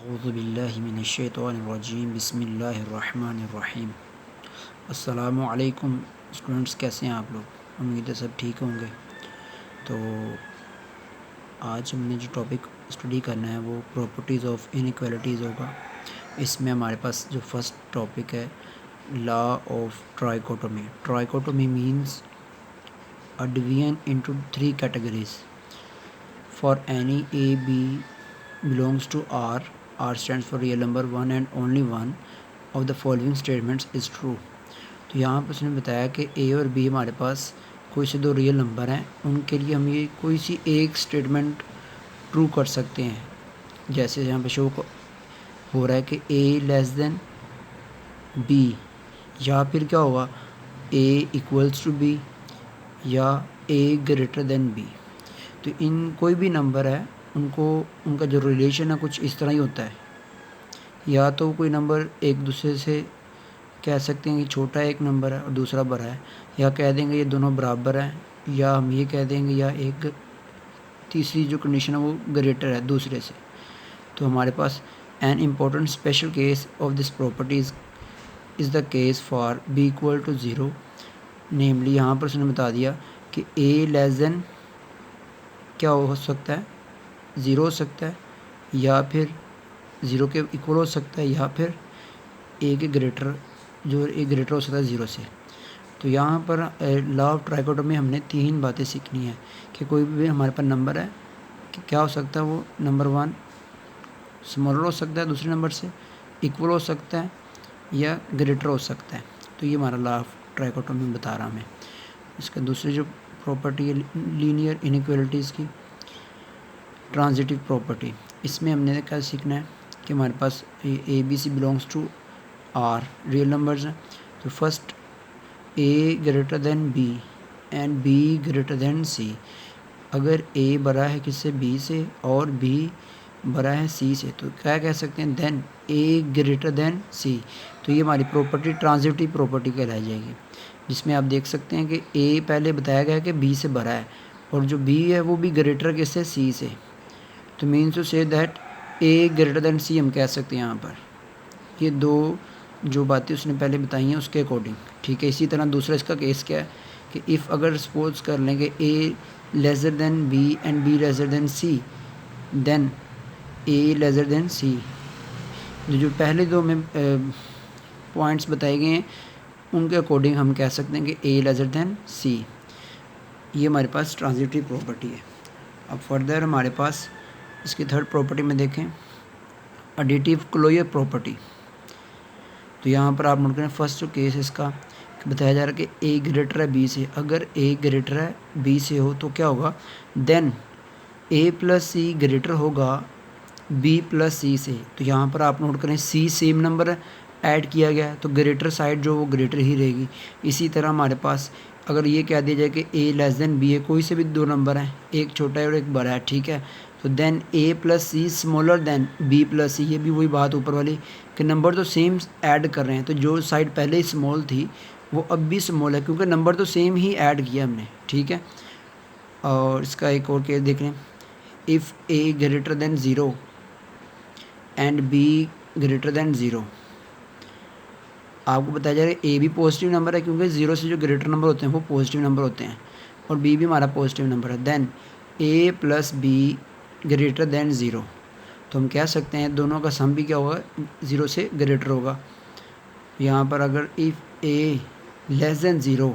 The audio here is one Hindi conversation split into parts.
अऊज़ुबिल्लाहि मिनश्शैतानिर्रजीम बिस्मिल्लाहिर्रहमानिर्रहीम। अस्सलामु अलैकुम स्टूडेंट्स, कैसे हैं आप लोग? उम्मीद है सब ठीक होंगे। तो आज हमने जो टॉपिक स्टडी करना है वो प्रॉपर्टीज़ ऑफ इनइक्वालिटीज़ होगा। इसमें हमारे पास जो फर्स्ट टॉपिक है law of trichotomy. Trichotomy means a division into 3 categories for any a b belongs to R. R stands for real number 1 and only one of the following statements is true। तो यहाँ पर उसने बताया कि A और B हमारे पास कोई से दो रियल नंबर हैं, उनके लिए हम ये कोई सी एक स्टेटमेंट ट्रू कर सकते हैं। जैसे यहाँ पे शो हो रहा है कि A लेस देन B, या फिर क्या होगा A इक्वल्स टू B या A ग्रेटर देन B। तो इन कोई भी नंबर है उनका जो रिलेशन है कुछ इस तरह ही होता है। या तो कोई नंबर एक दूसरे से कह सकते हैं कि छोटा एक नंबर है और दूसरा बड़ा है, या कह देंगे ये दोनों बराबर हैं, या हम ये कह देंगे या एक तीसरी जो कंडीशन है वो ग्रेटर है दूसरे से। तो हमारे पास an important special case of this properties is the case for b equal to zero. Namely यहाँ पर उसने बता दिया कि ए लेस देन क्या हो सकता है, ज़ीरो हो सकता है, या फिर ज़ीरो के इक्वल हो सकता है, या फिर ए के ग्रेटर हो सकता है ज़ीरो से। तो यहाँ पर लॉ ऑफ ट्राइकोटोमी में हमने तीन बातें सीखनी है कि कोई भी हमारे पास नंबर है कि क्या हो सकता है, वो नंबर 1 स्मॉलर हो सकता है दूसरे नंबर से, इक्वल हो सकता है, या ग्रेटर हो सकता है। तो ये हमारा लॉ ऑफ ट्राइकोटोमी बता रहा हमें। इसका दूसरी जो प्रॉपर्टी है लीनियर इनइक्वालिटीज़ की, ट्रांजिटिव प्रॉपर्टी। इसमें हमने क्या सीखना है कि हमारे पास a b c belongs to R real numbers हैं। तो first a greater than b and b greater than c. अगर ए बड़ा है किससे, बी से, और बी बड़ा है सी से, तो क्या कह सकते हैं, देन ए ग्रेटर देन सी। तो ये हमारी प्रॉपर्टी ट्रांजिटिव प्रॉपर्टी कहलाई जाएगी, जिसमें आप देख सकते हैं कि ए पहले बताया गया कि बी से बड़ा है और जो बी है वो भी ग्रेटर किससे, सी से। तो means to say that a greater than c हम कह सकते हैं यहाँ पर। ये दो जो बातें उसने पहले बताई हैं उसके अकॉर्डिंग, ठीक है। इसी तरह दूसरा इसका केस क्या है कि इफ़ अगर सपोज कर लें कि a lesser than b and b lesser than c, then a lesser than c. जो पहले दो में पॉइंट्स बताए गए हैं उनके अकॉर्डिंग हम कह सकते हैं कि ए लेसर देन सी। ये हमारे पास ट्रांजिटिव प्रॉपर्टी है। अब फर्दर हमारे पास इसकी थर्ड प्रॉपर्टी में देखें, एडिटिव क्लोजर प्रॉपर्टी। तो यहाँ पर आप नोट करें फर्स्ट जो केस इसका बताया जा रहा है कि ए ग्रेटर है बी से। अगर ए ग्रेटर है बी से हो तो क्या होगा, then a plus C greater होगा बी प्लस सी से। तो यहाँ पर आप नोट करें सी सेम नंबर ऐड किया गया है तो ग्रेटर साइड जो वो ग्रेटर ही रहेगी। इसी तरह हमारे पास अगर ये कह दिया जाए कि ए लेस देन बी है, कोई से भी दो नंबर हैं, एक छोटा है और एक बड़ा है, ठीक है, तो then a plus C smaller than B plus सी। ये भी वही बात ऊपर वाली कि नंबर तो सेम ऐड कर रहे हैं, तो जो साइड पहले ही स्मॉल थी वो अब भी स्मॉल है क्योंकि नंबर तो सेम ही ऐड किया हमने, ठीक है। और इसका एक और केस देख लें, if a greater than zero and b greater than zero. आपको बताया जा रहा है ए भी पॉजिटिव नंबर है क्योंकि ज़ीरो से जो ग्रेटर नंबर होते हैं वो पॉजिटिव नंबर होते हैं, और बी भी हमारा पॉजिटिव नंबर है। Then a plus b greater than zero. तो हम कह सकते हैं दोनों का सम भी क्या होगा, ज़ीरो से ग्रेटर होगा। यहाँ पर अगर if a less than zero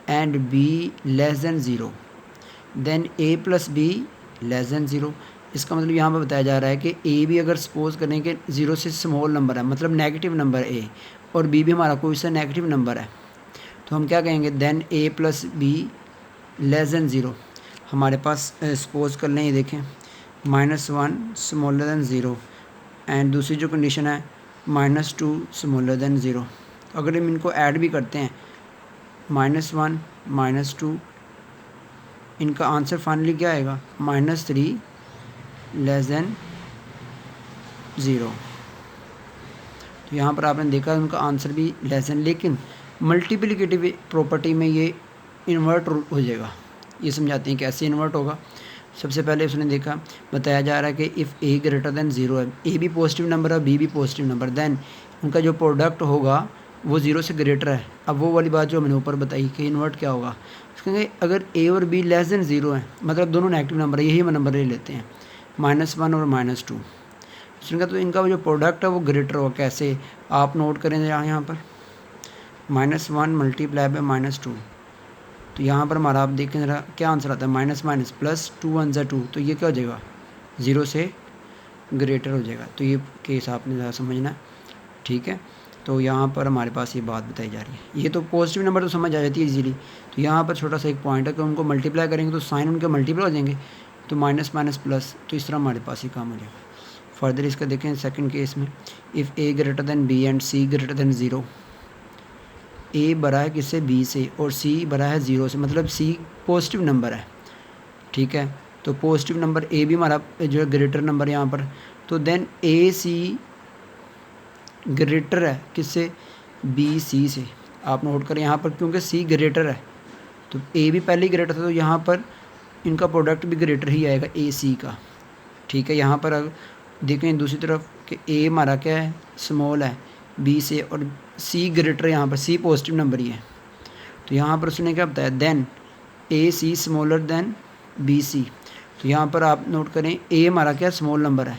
and b less than zero, then a plus b less than zero. इसका मतलब यहाँ पर बताया जा रहा है कि ए भी अगर सपोज करें कि ज़ीरो से स्मॉल नंबर है, मतलब नेगेटिव नंबर ए, और बी भी हमारा कोई सा नेगेटिव नंबर है, तो हम क्या कहेंगे, then a plus b less than zero. हमारे पास सपोज कर लें, ये देखें -1 स्मॉलर देन ज़ीरो एंड दूसरी जो कंडीशन है -2 स्मॉलर देन ज़ीरो। अगर हम इनको ऐड भी करते हैं -1 -2, इनका आंसर फाइनली क्या आएगा, -3 लेस देन ज़ीरो। तो यहाँ पर आपने देखा उनका आंसर भी लेस देन, लेकिन मल्टीप्लिकेटिव प्रॉपर्टी में ये इन्वर्ट हो जाएगा। ये समझाते हैं कैसे इन्वर्ट होगा। सबसे पहले उसने देखा, बताया जा रहा है कि if a greater than zero है, ए भी पॉजिटिव नंबर है, बी भी पॉजिटिव नंबर, देन उनका जो प्रोडक्ट होगा वो ज़ीरो से ग्रेटर है। अब वो वाली बात जो मैंने ऊपर बताई कि इन्वर्ट क्या होगा, कहेंगे अगर ए और बी लेस देन ज़ीरो है, मतलब दोनों नेगेटिव नंबर है, यही नंबर ले लेते हैं -1 और -2, उसने कहा तो इनका जो प्रोडक्ट है वो ग्रेटर होगा। कैसे, आप नोट करें यहाँ पर -1 मल्टीप्लाई बाय -2, तो यहाँ पर हमारा आप देखें ज़रा क्या आंसर आता है, माइनस माइनस प्लस 2 1 ज़ा 2, तो ये क्या हो जाएगा, ज़ीरो से ग्रेटर हो जाएगा। तो ये केस आपने ज़रा समझना, ठीक है। तो यहाँ पर हमारे पास ये बात बताई जा रही है। ये तो पॉजिटिव नंबर तो समझ आ जाती है इजीली। तो यहाँ पर छोटा सा एक पॉइंट है कि उनको मल्टीप्लाई करेंगे तो साइन उनके मल्टीप्लाई हो जाएंगे, तो माइनस माइनस प्लस, तो इस तरह हमारे पास ये काम हो जाएगा। फर्दर इसका देखें सेकंड केस में, if a greater than b and c greater than zero, a बड़ा है किससे, बी से, और सी बड़ा है ज़ीरो से, मतलब सी पॉजिटिव नंबर है, ठीक है। तो पॉजिटिव नंबर ए भी हमारा जो है ग्रेटर नंबर यहाँ पर, तो देन ए सी ग्रेटर है किससे, बी सी से। आप नोट करें यहाँ पर क्योंकि सी ग्रेटर है तो ए भी पहले ही ग्रेटर था, तो यहाँ पर इनका प्रोडक्ट भी ग्रेटर ही आएगा ए सी का, ठीक है। यहाँ पर अगर देखें दूसरी तरफ कि ए हमारा क्या है, स्मॉल है बी से, और सी ग्रेटर, यहाँ पर सी पॉजिटिव नंबर ही है, तो यहाँ पर उसने क्या बताया, then a c smaller than b सी। तो यहाँ पर आप नोट करें ए हमारा क्या स्मॉल नंबर है,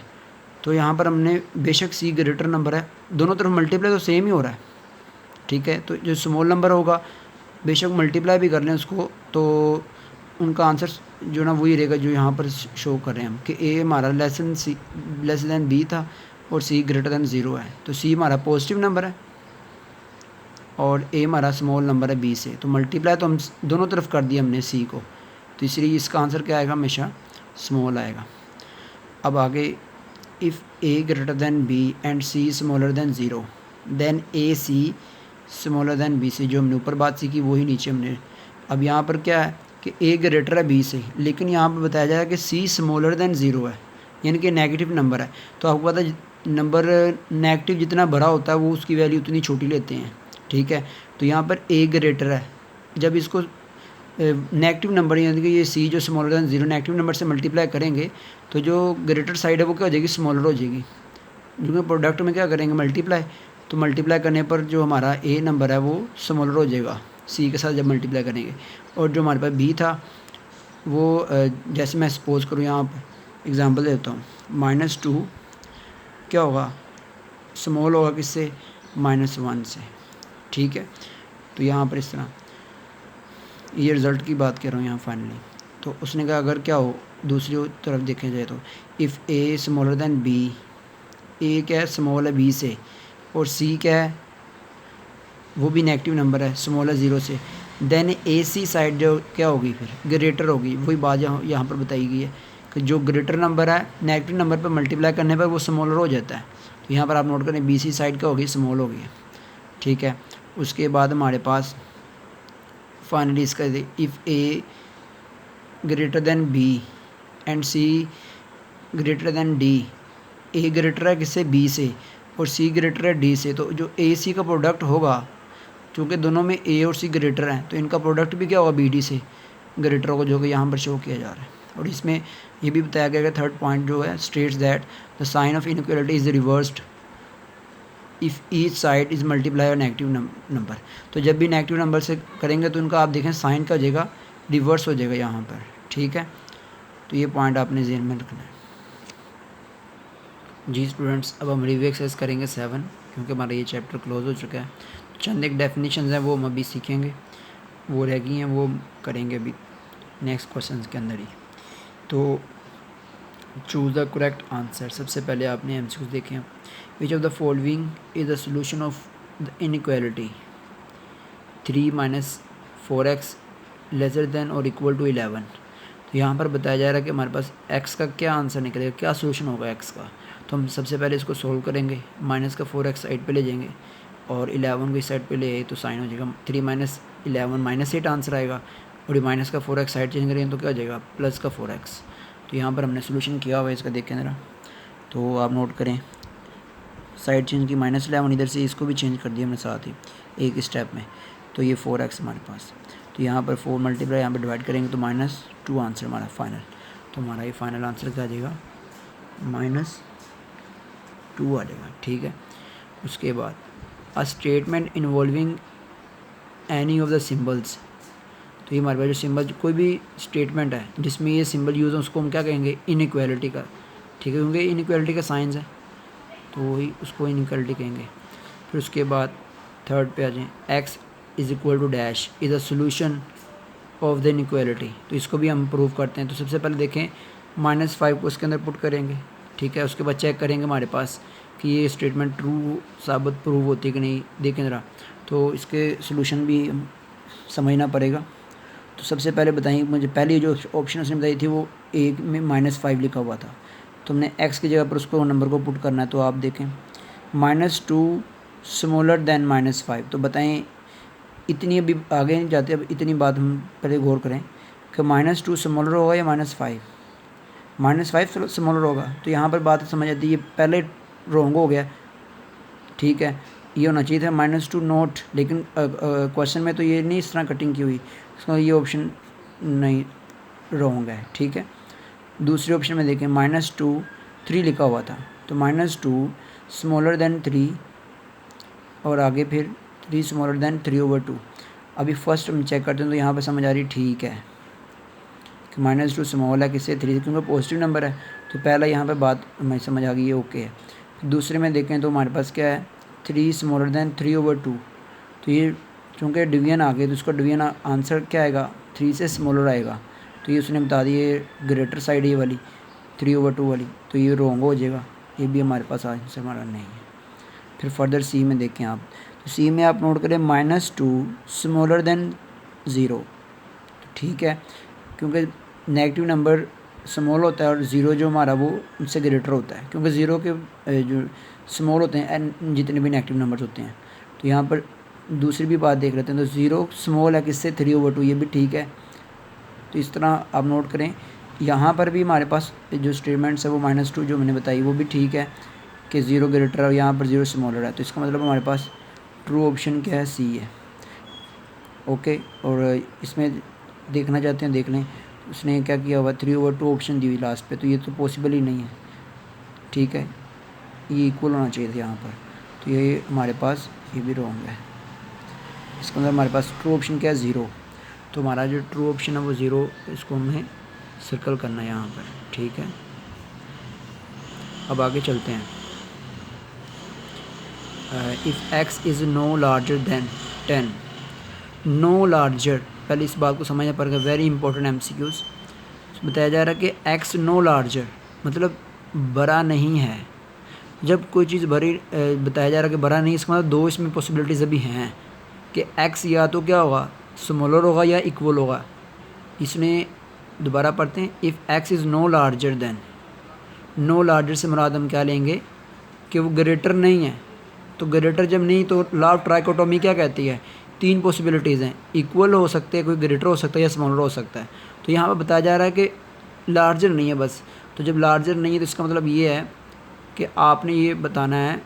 तो यहाँ पर हमने बेशक सी ग्रेटर नंबर है, दोनों तरफ मल्टीप्लाई तो सेम ही हो रहा है, ठीक है। तो जो स्मॉल नंबर होगा बेशक मल्टीप्लाई भी कर लें उसको, तो उनका आंसर जो ना वही रहेगा जो यहाँ पर शो कर रहे हैं हम, कि ए हमारा लेस देन बी था और सी ग्रेटर देन ज़ीरो है, तो सी हमारा पॉजिटिव नंबर है और ए हमारा स्मॉल नंबर है बी से, तो मल्टीप्लाई तो हम दोनों तरफ कर दिया हमने सी को, तो इसलिए इसका आंसर क्या आएगा, हमेशा स्मॉल आएगा। अब आगे, if a greater than b and c smaller than zero, then a c smaller than b c, जो हमने ऊपर बात सीखी वही नीचे हमने। अब यहाँ पर क्या है कि ए ग्रेटर है बी से, लेकिन यहाँ पर बताया जाएगा कि सी स्मॉलर देन ज़ीरो है, यानी कि नेगेटिव नंबर है। तो आपको पता है नंबर नेगेटिव जितना बड़ा होता है वो उसकी वैल्यू उतनी छोटी लेते हैं, ठीक है। तो यहाँ पर ए ग्रेटर है, जब इसको नेगेटिव नंबर यानी कि ये सी जो smaller than zero negative number से मल्टीप्लाई करेंगे तो जो ग्रेटर साइड है वो क्या हो जाएगी, स्मॉलर हो जाएगी, क्योंकि प्रोडक्ट में क्या करेंगे मल्टीप्लाई, तो मल्टीप्लाई करने पर जो हमारा ए नंबर है वो स्मॉलर हो जाएगा सी के साथ जब मल्टीप्लाई करेंगे। और जो हमारे पास बी था वो जैसे मैं सपोज करूँ यहाँ पर एग्जांपल देता हूँ, -2 क्या होगा, स्मॉल होगा किससे, -1 से, ठीक है। तो यहाँ पर इस तरह ये रिज़ल्ट की बात कर रहा हूँ यहाँ फाइनली। तो उसने कहा अगर क्या हो, दूसरी तरफ देखा जाए तो if a smaller than b, a क्या है स्मॉल है बी से, और सी क्या है वो भी नेगेटिव नंबर है, स्मॉल है ज़ीरो से, देन ए सी साइड जो क्या होगी फिर ग्रेटर होगी। वही बात यहाँ पर बताई गई है कि जो ग्रेटर नंबर है नेगेटिव नंबर पर मल्टीप्लाई करने पर वो स्मॉलर हो जाता है। तो यहाँ पर आप नोट करें बी सी साइड क्या होगी, स्मॉल होगी, ठीक है। उसके बाद हमारे पास फाइनली इसका if a greater than b and c greater than d, a greater है किससे, बी से, और सी ग्रेटर है डी से, तो जो ए सी का प्रोडक्ट होगा, क्योंकि दोनों में ए और सी ग्रेटर हैं तो इनका प्रोडक्ट भी क्या होगा, बी डी से ग्रेटर होगा, जो कि यहाँ पर शो किया जा रहा है। और इसमें ये भी बताया गया कि थर्ड पॉइंट जो है states that the sign of inequality is reversed if each side is multiply और नेगेटिव नंबर। तो जब भी नेगेटिव नंबर से करेंगे तो इनका आप देखें साइन का हो जाएगा, रिवर्स हो जाएगा यहाँ पर, ठीक है। तो ये पॉइंट आपने ज़हन में रखना है जी स्टूडेंट्स। अब हम रिव्यू एक्सरसाइज करेंगे 7, क्योंकि हमारा ये चैप्टर क्लोज हो चुका है। चंद एक डेफिनेशन हैं वो हम अभी सीखेंगे, वो रह गई हैं, वो करेंगे अभी नेक्स्ट क्वेश्चन के अंदर ही। तो चूज़ द करेक्ट आंसर, सबसे पहले आपने एमसीक्यूज देखे हैं। Which of the following is the solution of the inequality 3 - 4x lesser than और इक्वल टू 11। तो यहाँ पर बताया जा रहा है कि हमारे पास x का क्या आंसर निकलेगा, क्या सोल्यूशन होगा x का। तो हम सबसे पहले इसको सोल्व करेंगे, माइनस का 4x साइड पे ले जाएंगे और 11 को इस साइड पे ले आए तो साइन हो जाएगा 3 - 11 -8 आंसर आएगा, और ये माइनस का 4x साइड चेंज करेंगे तो क्या हो जाएगा, प्लस का 4x। तो यहाँ पर हमने सोल्यूशन किया हुआ है इसका, देखें ज़रा। तो आप नोट करें, साइड चेंज की -11, इधर से इसको भी चेंज कर दिया हमने साथ ही एक स्टेप में, तो ये 4x हमारे पास। तो यहाँ पर 4 मल्टीप्लाई यहाँ पर डिवाइड करेंगे तो -2 आंसर हमारा फाइनल। तो हमारा ये फाइनल आंसर क्या आ जाएगा, -2 आ जाएगा। ठीक है, उसके बाद a statement involving any of the symbols, तो ये हमारे पास जो सिंबल, कोई भी स्टेटमेंट है जिसमें ये सिंबल यूज़ हो उसको हम क्या कहेंगे, इनइक्वालिटी का। ठीक है, क्योंकि इनइक्वालिटी का साइंस है तो वही उसको इनइक्वालिटी कहेंगे। फिर उसके बाद थर्ड पे आ जाएँ, x is equal to dash is a solution of the inequality, तो इसको भी हम प्रूव करते हैं। तो सबसे पहले देखें -5 को उसके अंदर पुट करेंगे। ठीक है, उसके बाद चेक करेंगे हमारे पास कि ये स्टेटमेंट ट्रू साबित प्रूव होती है कि नहीं, देखें ज़रा। तो इसके सोल्यूशन भी समझना पड़ेगा। तो सबसे पहले बताइए मुझे, पहले जो ऑप्शन उसने बताई थी वो एक में -5 लिखा हुआ था, तो हमने x की जगह पर उसको नंबर को पुट करना है। तो आप देखें -2 स्मॉलर देन -5, तो बताएं इतनी, अभी आगे नहीं जाते, अब इतनी बात हम पहले गौर करें कि -2 स्मॉलर होगा या -5, -5 स्मॉलर होगा। तो यहाँ पर बात समझ आती है, ये पहले रॉन्ग हो गया। ठीक है, ये होना चाहिए था -2 नोट, लेकिन क्वेश्चन में तो ये नहीं इस तरह कटिंग की हुई, इसका ये ऑप्शन नहीं, रॉन्ग है। ठीक है, दूसरे ऑप्शन में देखें -2 3 लिखा हुआ था, तो -2 स्मॉलर देन 3 और आगे फिर 3 स्मॉलर देन 3/2। अभी फर्स्ट हम चेक करते हैं, तो यहाँ पर समझ आ रही ठीक है कि -2 स्मॉल है किससे, 3, क्योंकि पॉजिटिव नंबर है। तो पहला यहाँ पर बात हमें समझ आ गई है, ओके है। दूसरे में देखें तो हमारे पास क्या है, 3 स्मॉलर देन 3/2, तो ये चूँकि डिवीजन आ गया तो उसका डिवीजन आंसर क्या आएगा, 3 से स्मॉलर आएगा। तो ये उसने बता दी है ग्रेटर साइड ये वाली 3/2 वाली, तो ये रॉन्ग हो जाएगा, ये भी हमारे पास आंसर हमारा नहीं है। फिर फर्दर सी में देखें आप, तो सी में आप नोट करें -2 स्मॉलर देन 0। ठीक है, क्योंकि नेगेटिव नंबर स्मॉल होता है और 0 जो हमारा वो उससे ग्रेटर होता है, क्योंकि 0 के जो स्मॉल होते हैं जितने भी नेगेटिव नंबर्स होते हैं। तो यहाँ पर दूसरी भी बात देख लेते हैं, तो 0 स्मॉल है किससे, 3/2, ये भी ठीक है। तो इस तरह आप नोट करें, यहाँ पर भी हमारे पास जो स्टेटमेंट्स है वो -2 जो मैंने बताई वो भी ठीक है कि 0 ग्रेटर और यहाँ पर 0 स्मॉलर है। तो इसका मतलब हमारे पास ट्रू ऑप्शन क्या है, सी है। ओके, और इसमें देखना चाहते हैं देख लें, उसने क्या किया हुआ, 3/2 ऑप्शन दी हुई लास्ट पे, तो ये तो पॉसिबल ही नहीं है। ठीक है, ये इक्वल होना चाहिए था यहाँ पर, तो ये हमारे पास ये भी रॉन्ग है। इसके अंदर हमारे पास ट्रू ऑप्शन क्या है, 0। तो हमारा जो ट्रू ऑप्शन है वो 0, इसको हमें सर्कल करना है यहाँ पर। ठीक है, अब आगे चलते हैं। If x is no larger than 10, no larger, पहले इस बात को समझना पड़ेगा, वेरी इंपॉर्टेंट MCQs। बताया जा रहा है कि x नो लार्जर मतलब बड़ा नहीं है। जब कोई चीज़ बड़ी बताया जा रहा है कि बड़ा नहीं, इसका मतलब दो इसमें पॉसिबिलिटीज़ अभी हैं कि x या तो क्या होगा, स्मॉलर होगा या इक्वल होगा। इसमें दोबारा पढ़ते हैं, if x is no larger than, no larger से मुराद हम क्या लेंगे कि वो ग्रेटर नहीं है। तो ग्रेटर जब नहीं, तो लॉ ऑफ ट्राइकोटोमी क्या कहती है, 3 पॉसिबिलिटीज़ हैं, इक्वल हो सकते हैं, कोई ग्रेटर हो सकता है या स्मॉलर हो सकता है। तो यहाँ पर बताया जा रहा है कि लार्जर नहीं है बस। तो जब लार्जर नहीं है तो इसका मतलब ये है कि आपने ये बताना है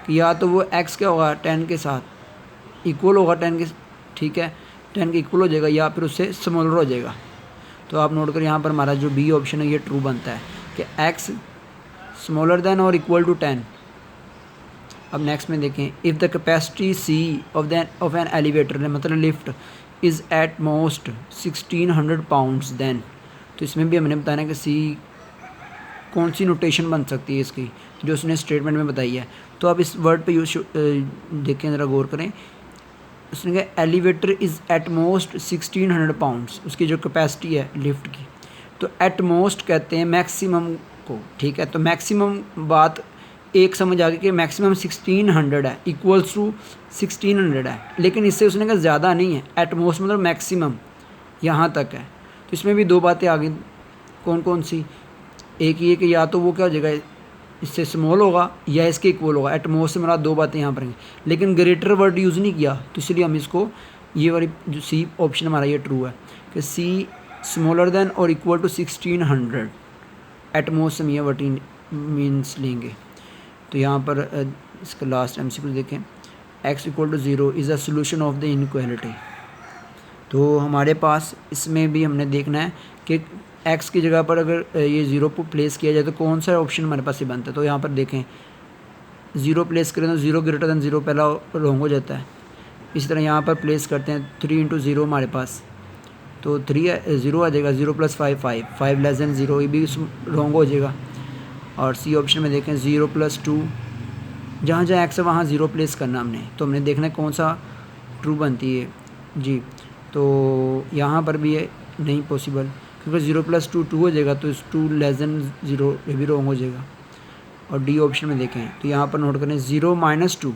कि या तो वो x क्या होगा 10 के साथ इक्वल होगा 10 के, ठीक है, 10 के इक्वल हो जाएगा, या फिर उससे स्मॉलर हो जाएगा। तो आप नोट कर यहाँ पर हमारा जो बी ऑप्शन है ये ट्रू बनता है कि x स्मॉलर देन और इक्वल टू 10। अब नेक्स्ट में देखें, if the capacity c of an elevator, मतलब lift, is at most 1600 pounds then, तो इसमें भी हमने बताना है कि सी कौन सी नोटेशन बन सकती है इसकी, जो उसने स्टेटमेंट में बताई है। तो आप इस वर्ड पे यूज देखें, ज़रा गौर करें। उसने कहा elevator is at most 1600 pounds, उसकी जो कैपेसिटी है लिफ्ट की। तो एट मोस्ट कहते हैं मैक्सिमम को, ठीक है। तो मैक्सिमम बात एक समझ आ गई कि मैक्सिमम 1600 है, इक्वल्स टू 1600 है, लेकिन इससे उसने कहा ज़्यादा नहीं है। एट मोस्ट मतलब मैक्सिमम यहाँ तक है। तो इसमें भी दो बातें आ गई, कौन कौन सी, एक ये कि या तो वो क्या हो जाएगा इससे स्मॉल होगा या इसके इक्वल होगा। एट मोस्ट से मेरा दो बातें यहाँ पर हैं, लेकिन ग्रेटर वर्ड यूज़ नहीं किया, तो इसलिए हम इसको ये वाली जो सी ऑप्शन हमारा ये ट्रू है कि सी स्मॉलर देन और इक्वल टू 1600, एट मोस्ट हम ये वर्ड मीन्स लेंगे। तो यहाँ पर इसका लास्ट MCQ देखें, x equal to 0 is a solution of the inequality. तो हमारे पास इसमें भी हमने देखना है कि एक्स की जगह पर अगर ये ज़ीरो प्लेस किया जाए तो कौन सा ऑप्शन हमारे पास ये बनता है। तो यहाँ पर देखें ज़ीरो प्लेस करें तो ज़ीरो ग्रेटर दैन ज़ीरो पहला रॉन्ग हो जाता है। इसी तरह यहाँ पर प्लेस करते हैं 3 इंटू ज़ीरो हमारे पास, तो 3 ज़ीरो आ जाएगा, 0 + 5 5, 5 लेस दैन ज़ीरो, ये भी रॉन्ग हो जाएगा। और सी ऑप्शन में देखें 0 + 2, जहाँ जहाँ एक्स है वहाँ ज़ीरो प्लेस करना हमने, तो हमने देखना है कौन सा ट्रू बनती है जी। तो यहाँ पर भी ये नहीं पॉसिबल, क्योंकि 0 + 2 2 हो जाएगा, तो 2 लेस दैन ज़ीरो ये भी रॉन्ग हो जाएगा। और डी ऑप्शन में देखें तो यहाँ पर नोट करें 0 - 2,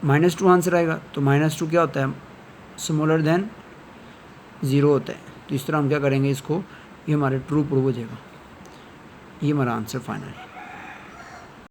-2 आंसर आएगा। तो -2 क्या होता है, स्मॉलर देन ज़ीरो होता है। तो इस तरह हम क्या करेंगे, इसको ये हमारे ट्रू प्रूव हो जाएगा। ये हमारा आंसर फाइनल है।